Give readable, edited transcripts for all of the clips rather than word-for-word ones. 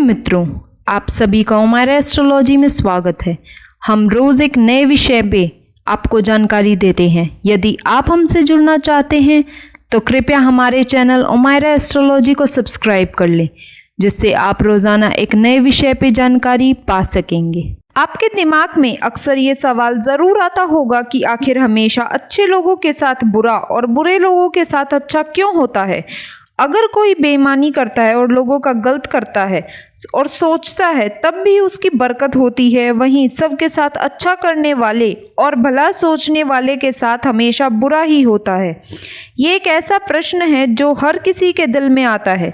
मित्रों, आप सभी का हमारे एस्ट्रोलॉजी में स्वागत है। हम रोज एक नए विषय पे आपको जानकारी देते हैं। यदि आप हमसे जुड़ना चाहते हैं तो कृपया हमारे चैनल ओमायरा एस्ट्रोलॉजी को सब्सक्राइब कर लें, जिससे आप रोजाना एक नए विषय पे जानकारी पा सकेंगे। आपके दिमाग में अक्सर ये सवाल जरूर आता होगा कि आखिर हमेशा अच्छे लोगों के साथ बुरा और बुरे लोगों के साथ अच्छा क्यों होता है। अगर कोई बेईमानी करता है और लोगों का गलत करता है और सोचता है तब भी उसकी बरकत होती है, वहीं सबके साथ अच्छा करने वाले और भला सोचने वाले के साथ हमेशा बुरा ही होता है। ये एक ऐसा प्रश्न है जो हर किसी के दिल में आता है।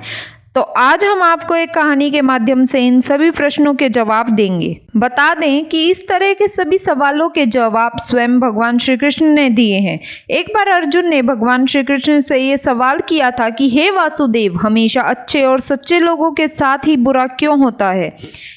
तो आज हम आपको एक कहानी के माध्यम से इन सभी प्रश्नों के जवाब देंगे। बता दें कि इस तरह के सभी सवालों के जवाब स्वयं भगवान श्री कृष्ण ने दिए हैं। एक बार अर्जुन ने भगवान श्री कृष्ण से ये सवाल किया था कि हे वासुदेव, हमेशा अच्छे और सच्चे लोगों के साथ ही बुरा क्यों होता है।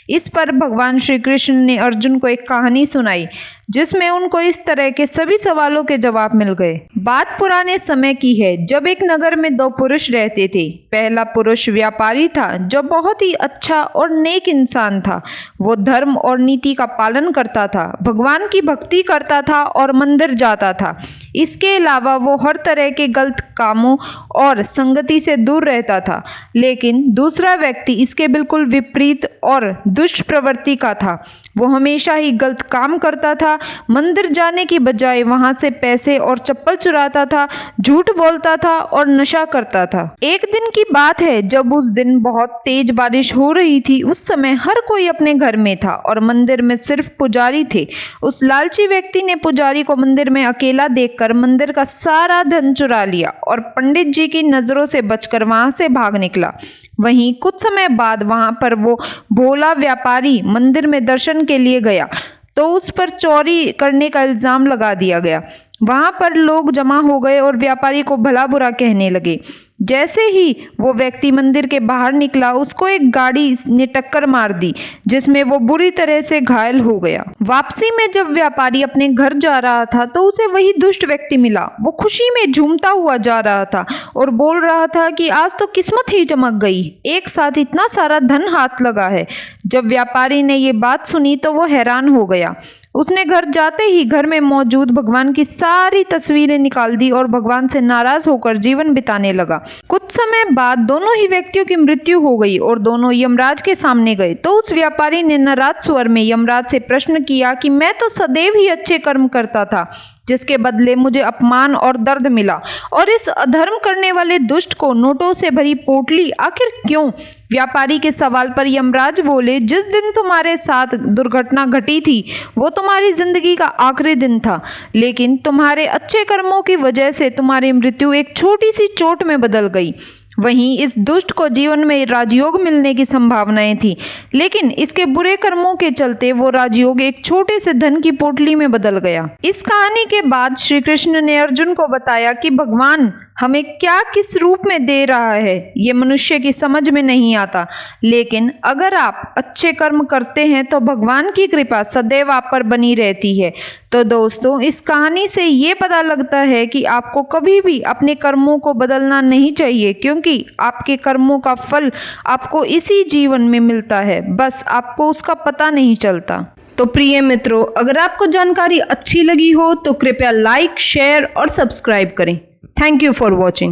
इस पर भगवान श्री कृष्ण ने अर्जुन को एक कहानी सुनाई जिसमें उनको इस तरह के सभी सवालों के जवाब मिल गए। बात पुराने समय की है, जब एक नगर में दो पुरुष रहते थे। पहला पुरुष व्यापारी था जो बहुत ही अच्छा और नेक इंसान था। वो धर्म और नीति का पालन करता था, भगवान की भक्ति करता था और मंदिर जाता था। इसके अलावा वो हर तरह के गलत कामों और संगति से दूर रहता था। लेकिन दूसरा व्यक्ति इसके बिल्कुल विपरीत और दुष्ट प्रवृत्ति का था। वो हमेशा ही गलत काम करता था, मंदिर जाने की बजाय वहां से पैसे और चप्पल चुराता था, झूठ बोलता था और नशा करता था। एक दिन की बात है जब उस दिन बहुत तेज बारिश हो रही थी। उस समय हर कोई अपने घर में था और मंदिर में सिर्फ पुजारी थे। उस लालची व्यक्ति ने पुजारी को मंदिर में अकेला देखकर मंदिर का सारा धन चुरा लिया और पंडित जी की नजरों से बचकर वहां से भाग निकला। वहीं कुछ समय बाद वहां पर वो भोला व्यापारी मंदिर में दर्शन के लिए गया तो उस पर चोरी करने का इल्जाम लगा दिया गया। वहां पर लोग जमा हो गए और व्यापारी को भला बुरा कहने लगे। जैसे ही वो व्यक्ति मंदिर के बाहर निकला, उसको एक गाड़ी ने टक्कर मार दी जिसमें वो बुरी तरह से घायल हो गया। वापसी में जब व्यापारी अपने घर जा रहा था तो उसे वही दुष्ट व्यक्ति मिला। वो खुशी में झूमता हुआ जा रहा था और बोल रहा था कि आज तो किस्मत ही चमक गई, एक साथ इतना सारा धन हाथ लगा है। जब व्यापारी ने ये बात सुनी तो वो हैरान हो गया। उसने घर जाते ही घर में मौजूद भगवान की सारी तस्वीरें निकाल दी और भगवान से नाराज होकर जीवन बिताने लगा। कुछ समय बाद दोनों ही व्यक्तियों की मृत्यु हो गई और दोनों यमराज के सामने गए। तो उस व्यापारी ने नाराज स्वर में यमराज से प्रश्न किया कि मैं तो सदैव ही अच्छे कर्म करता था, जिसके बदले मुझे अपमान और दर्द मिला, और इस अधर्म करने वाले दुष्ट को नोटों से भरी पोटली आखिर क्यों। व्यापारी के सवाल पर यमराज बोले, जिस दिन तुम्हारे साथ दुर्घटना घटी थी वो तुम्हारी जिंदगी का आखिरी दिन था, लेकिन तुम्हारे अच्छे कर्मों की वजह से तुम्हारी मृत्यु एक छोटी सी चोट में बदल गई। वहीं इस दुष्ट को जीवन में राजयोग मिलने की संभावनाएं थी, लेकिन इसके बुरे कर्मों के चलते वो राजयोग एक छोटे से धन की पोटली में बदल गया। इस कहानी के बाद श्री कृष्ण ने अर्जुन को बताया कि भगवान हमें क्या किस रूप में दे रहा है ये मनुष्य की समझ में नहीं आता, लेकिन अगर आप अच्छे कर्म करते हैं तो भगवान की कृपा सदैव आप पर बनी रहती है। तो दोस्तों, इस कहानी से ये पता लगता है कि आपको कभी भी अपने कर्मों को बदलना नहीं चाहिए, क्योंकि आपके कर्मों का फल आपको इसी जीवन में मिलता है, बस आपको उसका पता नहीं चलता। तो प्रिय मित्रों, अगर आपको जानकारी अच्छी लगी हो तो कृपया लाइक, शेयर और सब्सक्राइब करें। Thank you for watching.